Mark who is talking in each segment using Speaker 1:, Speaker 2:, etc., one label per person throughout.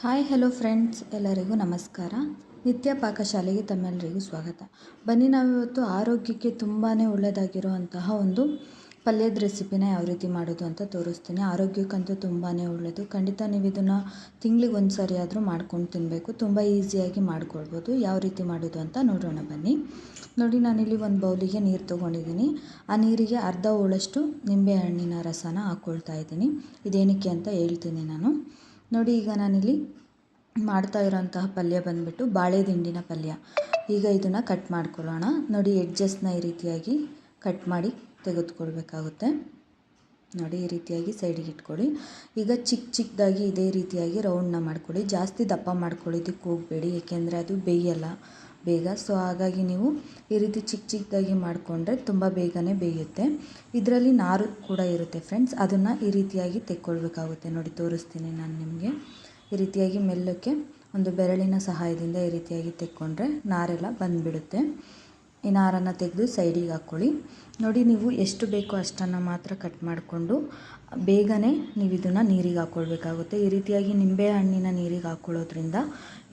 Speaker 1: Hi hello friends, ಎಲ್ಲರಿಗೂ ನಮಸ್ಕಾರ. ನಿತ್ಯ ಪಾಕಶಾಲೆಗೆ ತಮ್ಮೆಲ್ಲರಿಗೂ ಸ್ವಾಗತ. ಬನ್ನಿ, ನಾವಿವತ್ತು ಆರೋಗ್ಯಕ್ಕೆ ತುಂಬಾ ಒಳ್ಳೆಯದಾಗಿರುವಂತಹ ಒಂದು ಪಲ್ಯದ ರೆಸಿಪಿನ ಯಾವ ರೀತಿ ಮಾಡೋದು ಅಂತ ತೋರಿಸ್ತೀನಿ. ಆರೋಗ್ಯಕ್ಕಂತೂ ತುಂಬಾ ಒಳ್ಳೆಯದು. ಖಂಡಿತ ನೀವು ಇದನ್ನು ತಿಂಗಳಿಗೆ ಒಂದು ಸರಿ ಆದರೂ ಮಾಡ್ಕೊಂಡು ತಿನ್ನಬೇಕು. ತುಂಬ ಈಸಿಯಾಗಿ ಮಾಡ್ಕೊಳ್ಬೋದು. ಯಾವ ರೀತಿ ಮಾಡೋದು ಅಂತ ನೋಡೋಣ ಬನ್ನಿ. ನೋಡಿ, ನಾನಿಲ್ಲಿ ಒಂದು ಬೌಲಿಗೆ ನೀರು ತೊಗೊಂಡಿದ್ದೀನಿ. ಆ ನೀರಿಗೆ ಅರ್ಧ ಹೋಳಷ್ಟು ನಿಂಬೆಹಣ್ಣಿನ ರಸನ ಹಾಕ್ಕೊಳ್ತಾ ಇದ್ದೀನಿ. ಇದೇನಕ್ಕೆ ಅಂತ ಹೇಳ್ತೀನಿ ನಾನು. ನೋಡಿ, ಈಗ ನಾನಿಲ್ಲಿ ಮಾಡ್ತಾ ಇರೋಂತಹ ಪಲ್ಯ ಬಂದುಬಿಟ್ಟು ಬಾಳೆ ದಿಂಡಿನ ಪಲ್ಯ. ಈಗ ಇದನ್ನು ಕಟ್ ಮಾಡ್ಕೊಳ್ಳೋಣ. ನೋಡಿ, ಎಡ್ಜಸ್ನ ಈ ರೀತಿಯಾಗಿ ಕಟ್ ಮಾಡಿ ತೆಗೆದುಕೊಳ್ಬೇಕಾಗುತ್ತೆ. ನೋಡಿ, ಈ ರೀತಿಯಾಗಿ ಸೈಡಿಗೆ ಇಟ್ಕೊಳ್ಳಿ. ಈಗ ಚಿಕ್ಕದಾಗಿ ಇದೇ ರೀತಿಯಾಗಿ ರೌಂಡ್ನ ಮಾಡ್ಕೊಳ್ಳಿ. ಜಾಸ್ತಿ ದಪ್ಪ ಮಾಡ್ಕೊಳ್ಳೋದಕ್ಕೆ ಹೋಗಬೇಡಿ, ಏಕೆಂದರೆ ಅದು ಬೇಯಲ್ಲ ಬೇಗ. ಸೊ ಹಾಗಾಗಿ ನೀವು ಈ ರೀತಿ ಚಿಕ್ಕದಾಗಿ ಮಾಡಿಕೊಂಡ್ರೆ ತುಂಬ ಬೇಗನೆ ಬೇಯುತ್ತೆ. ಇದರಲ್ಲಿ ನಾರು ಕೂಡ ಇರುತ್ತೆ ಫ್ರೆಂಡ್ಸ್, ಅದನ್ನು ಈ ರೀತಿಯಾಗಿ ತೆಕ್ಕೊಳ್ಬೇಕಾಗುತ್ತೆ. ನೋಡಿ, ತೋರಿಸ್ತೀನಿ ನಾನು ನಿಮಗೆ. ಈ ರೀತಿಯಾಗಿ ಮೆಲ್ಲಕ್ಕೆ ಒಂದು ಬೆರಳಿನ ಸಹಾಯದಿಂದ ಈ ರೀತಿಯಾಗಿ ತೆಕ್ಕೊಂಡ್ರೆ ನಾರೆಲ್ಲ ಬಂದುಬಿಡುತ್ತೆ. ಈ ನಾರನ್ನು ತೆಗೆದು ಸೈಡಿಗೆ ಹಾಕ್ಕೊಳ್ಳಿ. ನೋಡಿ, ನೀವು ಎಷ್ಟು ಬೇಕೋ ಅಷ್ಟನ್ನು ಮಾತ್ರ ಕಟ್ ಮಾಡಿಕೊಂಡು ಬೇಗನೆ ನೀವು ಇದನ್ನು ನೀರಿಗೆ ಹಾಕ್ಕೊಳ್ಬೇಕಾಗುತ್ತೆ. ಈ ರೀತಿಯಾಗಿ ನಿಂಬೆಹಣ್ಣಿನ ನೀರಿಗೆ ಹಾಕ್ಕೊಳ್ಳೋದ್ರಿಂದ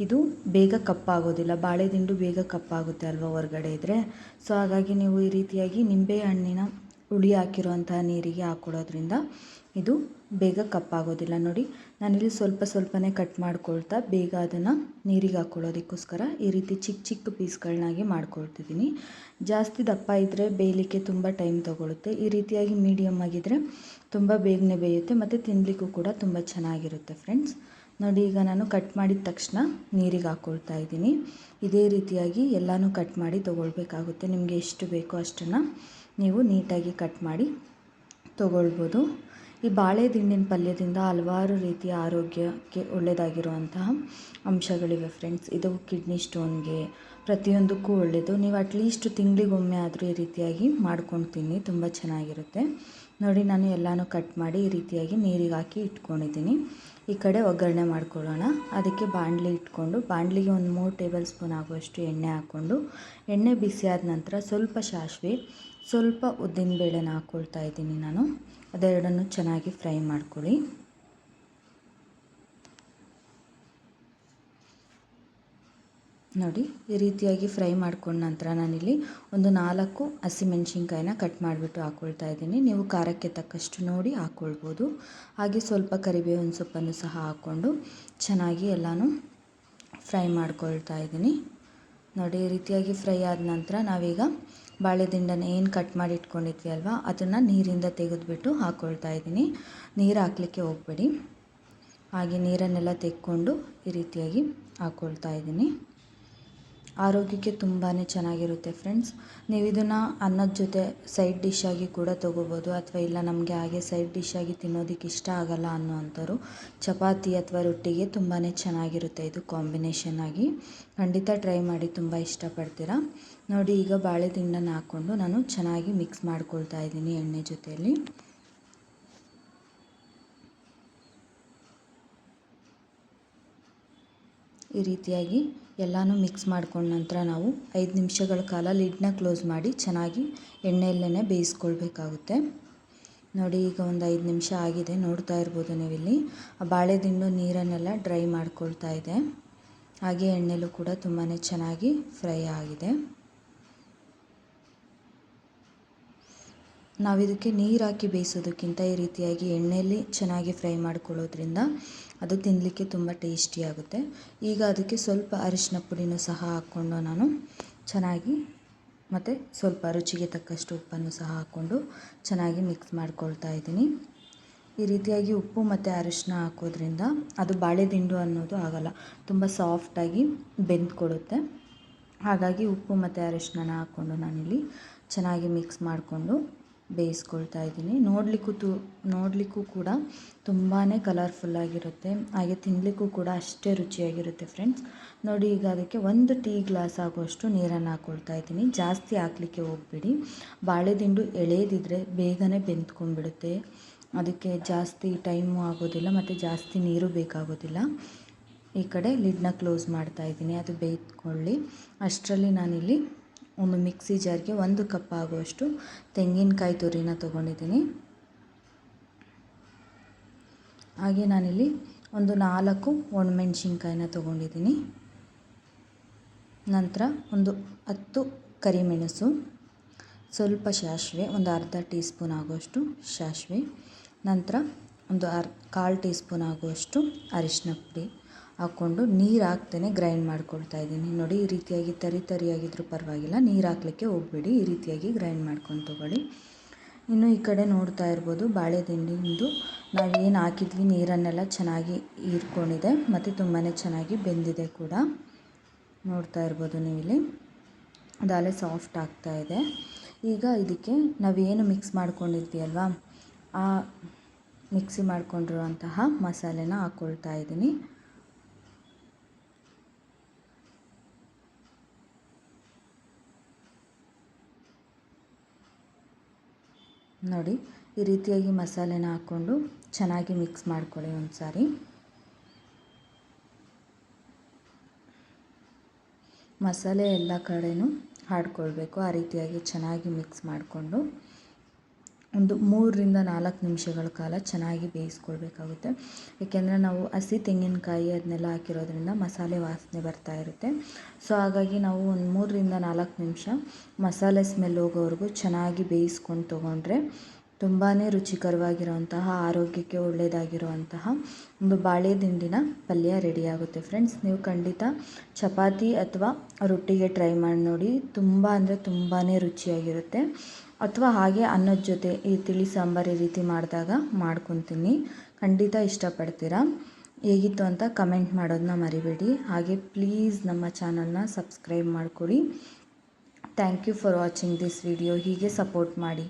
Speaker 1: ಇದು ಬೇಗ ಕಪ್ಪಾಗೋದಿಲ್ಲ. ಬಾಳೆದಿಂಡು ಬೇಗ ಕಪ್ಪಾಗುತ್ತೆ ಅಲ್ವಾ ಹೊರಗಡೆ ಇದ್ದರೆ. ಸೊ ಹಾಗಾಗಿ ನೀವು ಈ ರೀತಿಯಾಗಿ ನಿಂಬೆಹಣ್ಣಿನ ಹುಳಿ ಹಾಕಿರುವಂತಹ ನೀರಿಗೆ ಹಾಕ್ಕೊಳ್ಳೋದ್ರಿಂದ ಇದು ಬೇಗ ಕಪ್ಪಾಗೋದಿಲ್ಲ. ನೋಡಿ, ನಾನಿಲ್ಲಿ ಸ್ವಲ್ಪನೇ ಕಟ್ ಮಾಡ್ಕೊಳ್ತಾ ಬೇಗ ಅದನ್ನು ನೀರಿಗೆ ಹಾಕ್ಕೊಳ್ಳೋದಕ್ಕೋಸ್ಕರ ಈ ರೀತಿ ಚಿಕ್ಕ ಪೀಸ್ಗಳನ್ನಾಗಿ ಮಾಡ್ಕೊಳ್ತಿದ್ದೀನಿ. ಜಾಸ್ತಿ ದಪ್ಪ ಇದ್ದರೆ ಬೇಯಲಿಕ್ಕೆ ತುಂಬ ಟೈಮ್ ತೊಗೊಳುತ್ತೆ. ಈ ರೀತಿಯಾಗಿ ಮೀಡಿಯಮ್ ಆಗಿದ್ದರೆ ತುಂಬ ಬೇಗನೆ ಬೇಯುತ್ತೆ ಮತ್ತು ತಿನ್ನಲಿಕ್ಕೂ ಕೂಡ ತುಂಬ ಚೆನ್ನಾಗಿರುತ್ತೆ ಫ್ರೆಂಡ್ಸ್. ನೋಡಿ, ಈಗ ನಾನು ಕಟ್ ಮಾಡಿದ ತಕ್ಷಣ ನೀರಿಗೆ ಹಾಕ್ಕೊಳ್ತಾ ಇದ್ದೀನಿ. ಇದೇ ರೀತಿಯಾಗಿ ಎಲ್ಲನೂ ಕಟ್ ಮಾಡಿ ತೊಗೊಳ್ಬೇಕಾಗುತ್ತೆ. ನಿಮಗೆ ಎಷ್ಟು ಬೇಕೋ ಅಷ್ಟನ್ನು ನೀವು ನೀಟಾಗಿ ಕಟ್ ಮಾಡಿ ತೊಗೊಳ್ಬೋದು. ಈ ಬಾಳೆ ದಿಂಡಿನ ಪಲ್ಯದಿಂದ ಹಲವಾರು ರೀತಿಯ ಆರೋಗ್ಯಕ್ಕೆ ಒಳ್ಳೆಯದಾಗಿರುವಂತಹ ಅಂಶಗಳಿವೆ ಫ್ರೆಂಡ್ಸ್. ಇದು ಕಿಡ್ನಿ ಸ್ಟೋನ್ಗೆ ಪ್ರತಿಯೊಂದಕ್ಕೂ ಒಳ್ಳೆಯದು. ನೀವು ಅಟ್ಲೀಸ್ಟ್ ತಿಂಗಳಿಗೊಮ್ಮೆ ಆದರೂ ಈ ರೀತಿಯಾಗಿ ಮಾಡ್ಕೊಂಡು ತಿನ್ನಿ, ತುಂಬ ಚೆನ್ನಾಗಿರುತ್ತೆ. ನೋಡಿ, ನಾನು ಎಲ್ಲನೂ ಕಟ್ ಮಾಡಿ ಈ ರೀತಿಯಾಗಿ ನೀರಿಗೆ ಹಾಕಿ ಇಟ್ಕೊಂಡಿದ್ದೀನಿ. ಈ ಕಡೆ ಒಗ್ಗರಣೆ ಮಾಡ್ಕೊಳ್ಳೋಣ. ಅದಕ್ಕೆ ಬಾಣಲಿ ಇಟ್ಕೊಂಡು ಬಾಣಲಿಗೆ ಒಂದು 3 ಟೇಬಲ್ ಸ್ಪೂನ್ ಆಗುವಷ್ಟು ಎಣ್ಣೆ ಹಾಕ್ಕೊಂಡು, ಎಣ್ಣೆ ಬಿಸಿ ಆದ ನಂತರ ಸ್ವಲ್ಪ ಸಾಸಿವೆ, ಸ್ವಲ್ಪ ಉದ್ದಿನಬೇಳೆನ ಹಾಕ್ಕೊಳ್ತಾ ಇದ್ದೀನಿ ನಾನು. ಅದೆರಡನ್ನು ಚೆನ್ನಾಗಿ ಫ್ರೈ ಮಾಡ್ಕೊಳ್ಳಿ. ನೋಡಿ, ಈ ರೀತಿಯಾಗಿ ಫ್ರೈ ಮಾಡ್ಕೊಂಡ ನಂತರ ನಾನಿಲ್ಲಿ ಒಂದು 4 ಹಸಿಮೆಣ್ಸಿನ್ಕಾಯಿನ ಕಟ್ ಮಾಡಿಬಿಟ್ಟು ಹಾಕ್ಕೊಳ್ತಾ ಇದ್ದೀನಿ. ನೀವು ಖಾರಕ್ಕೆ ತಕ್ಕಷ್ಟು ನೋಡಿ ಹಾಕ್ಕೊಳ್ಬೋದು. ಹಾಗೆ ಸ್ವಲ್ಪ ಕರಿಬೇವಿನ ಸೊಪ್ಪನ್ನು ಸಹ ಹಾಕ್ಕೊಂಡು ಚೆನ್ನಾಗಿ ಎಲ್ಲನೂ ಫ್ರೈ ಮಾಡ್ಕೊಳ್ತಾ ಇದ್ದೀನಿ. ನೋಡಿ, ಈ ರೀತಿಯಾಗಿ ಫ್ರೈ ಆದ ನಂತರ ನಾವೀಗ ಬಾಳೆದಿಂಡನ್ನು ಏನು ಕಟ್ ಮಾಡಿ ಇಟ್ಕೊಂಡಿದ್ವಿ ಅಲ್ವಾ, ಅದನ್ನು ನೀರಿಂದ ತೆಗೆದುಬಿಟ್ಟು ಹಾಕ್ಕೊಳ್ತಾ ಇದ್ದೀನಿ. ನೀರು ಹಾಕಲಿಕ್ಕೆ ಹೋಗಬೇಡಿ. ಹಾಗೆ ನೀರನ್ನೆಲ್ಲ ತೆಕ್ಕೊಂಡು ಈ ರೀತಿಯಾಗಿ ಹಾಕ್ಕೊಳ್ತಾ ಇದ್ದೀನಿ. ಆರೋಗ್ಯಕ್ಕೆ ತುಂಬಾ ಚೆನ್ನಾಗಿರುತ್ತೆ ಫ್ರೆಂಡ್ಸ್. ನೀವು ಇದನ್ನು ಅನ್ನದ ಜೊತೆ ಸೈಡ್ ಡಿಶ್ ಆಗಿ ಕೂಡ ತೊಗೋಬೋದು, ಅಥವಾ ಇಲ್ಲ ನಮಗೆ ಹಾಗೆ ಸೈಡ್ ಡಿಶ್ ಆಗಿ ತಿನ್ನೋದಕ್ಕೆ ಇಷ್ಟ ಆಗಲ್ಲ ಅನ್ನೋವಂಥವ್ರು ಚಪಾತಿ ಅಥವಾ ರೊಟ್ಟಿಗೆ ತುಂಬಾ ಚೆನ್ನಾಗಿರುತ್ತೆ ಇದು ಕಾಂಬಿನೇಷನ್ ಆಗಿ. ಖಂಡಿತ ಟ್ರೈ ಮಾಡಿ, ತುಂಬ ಇಷ್ಟಪಡ್ತೀರಾ. ನೋಡಿ, ಈಗ ಬಾಳೆದಿಂಡನ್ನು ಹಾಕ್ಕೊಂಡು ನಾನು ಚೆನ್ನಾಗಿ ಮಿಕ್ಸ್ ಮಾಡ್ಕೊಳ್ತಾ ಇದ್ದೀನಿ ಎಣ್ಣೆ ಜೊತೆಯಲ್ಲಿ. ಈ ರೀತಿಯಾಗಿ ಎಲ್ಲನೂ ಮಿಕ್ಸ್ ಮಾಡ್ಕೊಂಡ ನಂತರ ನಾವು 5 ನಿಮಿಷಗಳ ಕಾಲ ಲಿಡ್ನ ಕ್ಲೋಸ್ ಮಾಡಿ ಚೆನ್ನಾಗಿ ಎಣ್ಣೆಯಲ್ಲೇ ಬೇಯಿಸ್ಕೊಳ್ಬೇಕಾಗುತ್ತೆ. ನೋಡಿ, ಈಗ ಒಂದು 5 ನಿಮಿಷ ಆಗಿದೆ. ನೋಡ್ತಾ ಇರ್ಬೋದು ನೀವಿಲ್ಲಿ ಆ ಬಾಳೆದಿಂಡು ನೀರನ್ನೆಲ್ಲ ಡ್ರೈ ಮಾಡ್ಕೊಳ್ತಾ ಇದೆ. ಹಾಗೆ ಎಣ್ಣೆಲೂ ಕೂಡ ತುಂಬಾ ಚೆನ್ನಾಗಿ ಫ್ರೈ ಆಗಿದೆ. ನಾವಿದಕ್ಕೆ ನೀರು ಹಾಕಿ ಬೇಯಿಸೋದಕ್ಕಿಂತ ಈ ರೀತಿಯಾಗಿ ಎಣ್ಣೆಯಲ್ಲಿ ಚೆನ್ನಾಗಿ ಫ್ರೈ ಮಾಡ್ಕೊಳ್ಳೋದ್ರಿಂದ ಅದು ತಿನ್ನಲಿಕ್ಕೆ ತುಂಬ ಟೇಸ್ಟಿಯಾಗುತ್ತೆ. ಈಗ ಅದಕ್ಕೆ ಸ್ವಲ್ಪ ಅರಿಶಿನ ಪುಡಿನೂ ಸಹ ಹಾಕ್ಕೊಂಡು ನಾನು ಚೆನ್ನಾಗಿ, ಮತ್ತು ಸ್ವಲ್ಪ ರುಚಿಗೆ ತಕ್ಕಷ್ಟು ಉಪ್ಪನ್ನು ಸಹ ಹಾಕ್ಕೊಂಡು ಚೆನ್ನಾಗಿ ಮಿಕ್ಸ್ ಮಾಡ್ಕೊಳ್ತಾ ಇದ್ದೀನಿ. ಈ ರೀತಿಯಾಗಿ ಉಪ್ಪು ಮತ್ತು ಅರಿಶಿನ ಹಾಕೋದ್ರಿಂದ ಅದು ಬಾಳೆದಿಂಡು ಅನ್ನೋದು ಆಗಲ್ಲ, ತುಂಬ ಸಾಫ್ಟಾಗಿ ಬೆಂದ್ಕೊಡುತ್ತೆ. ಹಾಗಾಗಿ ಉಪ್ಪು ಮತ್ತು ಅರಿಶಿನ ಹಾಕ್ಕೊಂಡು ನಾನಿಲ್ಲಿ ಚೆನ್ನಾಗಿ ಮಿಕ್ಸ್ ಮಾಡಿಕೊಂಡು ಬೇಯಿಸ್ಕೊಳ್ತಾ ಇದ್ದೀನಿ. ನೋಡಲಿಕ್ಕೂ ಕೂಡ ತುಂಬಾ ಕಲರ್ಫುಲ್ಲಾಗಿರುತ್ತೆ, ಹಾಗೆ ತಿನ್ನಲಿಕ್ಕೂ ಕೂಡ ಅಷ್ಟೇ ರುಚಿಯಾಗಿರುತ್ತೆ ಫ್ರೆಂಡ್ಸ್. ನೋಡಿ, ಈಗ ಅದಕ್ಕೆ 1 ಟೀ ಗ್ಲಾಸ್ ಆಗುವಷ್ಟು ನೀರನ್ನು ಹಾಕ್ಕೊಳ್ತಾ ಇದ್ದೀನಿ. ಜಾಸ್ತಿ ಹಾಕಲಿಕ್ಕೆ ಹೋಗಬೇಡಿ. ಬಾಳೆದಿಂಡು ಎಳೆದಿದ್ದರೆ ಬೇಗನೆ ಬೆಂದ್ಕೊಂಡ್ಬಿಡುತ್ತೆ. ಅದಕ್ಕೆ ಜಾಸ್ತಿ ಟೈಮು ಆಗೋದಿಲ್ಲ ಮತ್ತು ಜಾಸ್ತಿ ನೀರು ಬೇಕಾಗೋದಿಲ್ಲ. ಈ ಕಡೆ ಲಿಡ್ನ ಕ್ಲೋಸ್ ಮಾಡ್ತಾ ಇದ್ದೀನಿ, ಅದು ಬೇಯ್ಕೊಳ್ಳಿ. ಅಷ್ಟರಲ್ಲಿ ನಾನಿಲ್ಲಿ ಒಂದು ಮಿಕ್ಸಿ ಜಾರ್ಗೆ 1 ಕಪ್ ಆಗುವಷ್ಟು ತೆಂಗಿನಕಾಯಿ ತುರಿನ ತೊಗೊಂಡಿದ್ದೀನಿ. ಹಾಗೆ ನಾನಿಲ್ಲಿ ಒಂದು 4 ಒಣಮೆಣ್ಸಿನ್ಕಾಯಿನ ತೊಗೊಂಡಿದ್ದೀನಿ. ನಂತರ ಒಂದು 10 ಕರಿಮೆಣಸು, ಸ್ವಲ್ಪ ಸಾಸಿವೆ, ಒಂದು ಅರ್ಧ ಟೀ ಸ್ಪೂನ್ ಆಗುವಷ್ಟು ಸಾಸಿವೆ, ನಂತರ ಒಂದು 1/4 ಟೀ ಸ್ಪೂನ್ ಆಗುವಷ್ಟು ಅರಿಶಿನ ಪುಡಿ ಹಾಕ್ಕೊಂಡು ನೀರು ಹಾಕ್ತೇನೆ ಗ್ರೈಂಡ್ ಮಾಡ್ಕೊಳ್ತಾ ಇದ್ದೀನಿ. ನೋಡಿ, ಈ ರೀತಿಯಾಗಿ ತರಿಯಾಗಿದ್ರೂ ಪರವಾಗಿಲ್ಲ, ನೀರು ಹಾಕ್ಲಿಕ್ಕೆ ಹೋಗಬೇಡಿ, ಈ ರೀತಿಯಾಗಿ ಗ್ರೈಂಡ್ ಮಾಡ್ಕೊಂಡು ತೊಗೊಳ್ಳಿ. ಇನ್ನು ಈ ಕಡೆ ನೋಡ್ತಾ ಇರ್ಬೋದು, ಬಾಳೆ ದಿಂಡಿಂದು ನಾವೇನು ಹಾಕಿದ್ವಿ ನೀರನ್ನೆಲ್ಲ ಚೆನ್ನಾಗಿ ಹೀರ್ಕೊಂಡಿದೆ ಮತ್ತು ತುಂಬಾ ಚೆನ್ನಾಗಿ ಬೆಂದಿದೆ ಕೂಡ. ನೋಡ್ತಾ ಇರ್ಬೋದು ನೀವಿಲ್ಲಿ, ಅದಾಲೆ ಸಾಫ್ಟ್ ಆಗ್ತಾ ಇದೆ. ಈಗ ಇದಕ್ಕೆ ನಾವೇನು ಮಿಕ್ಸ್ ಮಾಡ್ಕೊಂಡಿದ್ವಿ ಅಲ್ವಾ, ಆ ಮಿಕ್ಸಿ ಮಾಡ್ಕೊಂಡಿರುವಂತಹ ಮಸಾಲೆನ ಹಾಕ್ಕೊಳ್ತಾ ಇದ್ದೀನಿ. ನೋಡಿ, ಈ ರೀತಿಯಾಗಿ ಮಸಾಲೆನ ಹಾಕ್ಕೊಂಡು ಚೆನ್ನಾಗಿ ಮಿಕ್ಸ್ ಮಾಡ್ಕೊಳ್ಳಿ ಒಂದು ಸಾರಿ. ಮಸಾಲೆ ಎಲ್ಲ ಕಡೆನೂ ಹಾಡ್ಕೊಳ್ಬೇಕು, ಆ ರೀತಿಯಾಗಿ ಚೆನ್ನಾಗಿ ಮಿಕ್ಸ್ ಮಾಡಿಕೊಂಡು ಒಂದು 3ರಿಂದ 4 ನಿಮಿಷಗಳ ಕಾಲ ಚೆನ್ನಾಗಿ ಬೇಯಿಸ್ಕೊಳ್ಬೇಕಾಗುತ್ತೆ. ಏಕೆಂದರೆ ನಾವು ಹಸಿ ತೆಂಗಿನಕಾಯಿ ಅದನ್ನೆಲ್ಲ ಹಾಕಿರೋದ್ರಿಂದ ಮಸಾಲೆ ವಾಸನೆ ಬರ್ತಾ ಇರುತ್ತೆ. ಸೊ ಹಾಗಾಗಿ ನಾವು ಒಂದು 3ರಿಂದ 4 ನಿಮಿಷ ಮಸಾಲೆ ಸ್ಮೆಲ್ ಹೋಗೋವರೆಗೂ ಚೆನ್ನಾಗಿ ಬೇಯಿಸ್ಕೊಂಡು ತೊಗೊಂಡ್ರೆ ತುಂಬಾ ರುಚಿಕರವಾಗಿರುವಂತಹ, ಆರೋಗ್ಯಕ್ಕೆ ಒಳ್ಳೆಯದಾಗಿರುವಂತಹ ಒಂದು ಬಾಳೆ ದಿಂಡಿನ ಪಲ್ಯ ರೆಡಿಯಾಗುತ್ತೆ ಫ್ರೆಂಡ್ಸ್. ನೀವು ಖಂಡಿತ ಚಪಾತಿ ಅಥವಾ ರೊಟ್ಟಿಗೆ ಟ್ರೈ ಮಾಡಿ ನೋಡಿ, ತುಂಬ ಅಂದರೆ ತುಂಬಾ ರುಚಿಯಾಗಿರುತ್ತೆ. ಅಥವಾ ಹಾಗೆ ಅನ್ನದ ಜೊತೆ ಈ ತಿಳಿ ಸಾಂಬಾರು ಈ ರೀತಿ ಮಾಡಿದಾಗ ಮಾಡ್ಕೊತೀನಿ, ಖಂಡಿತ ಇಷ್ಟಪಡ್ತೀರಾ. ಹೇಗಿತ್ತು ಅಂತ ಕಮೆಂಟ್ ಮಾಡೋದನ್ನ ಮರಿಬೇಡಿ. ಹಾಗೆ ಪ್ಲೀಸ್ ನಮ್ಮ ಚಾನಲ್ನ ಸಬ್ಸ್ಕ್ರೈಬ್ ಮಾಡಿಕೊಡಿ. Thank you for watching this video. ಹೀಗೆ ಸಪೋರ್ಟ್ ಮಾಡಿ.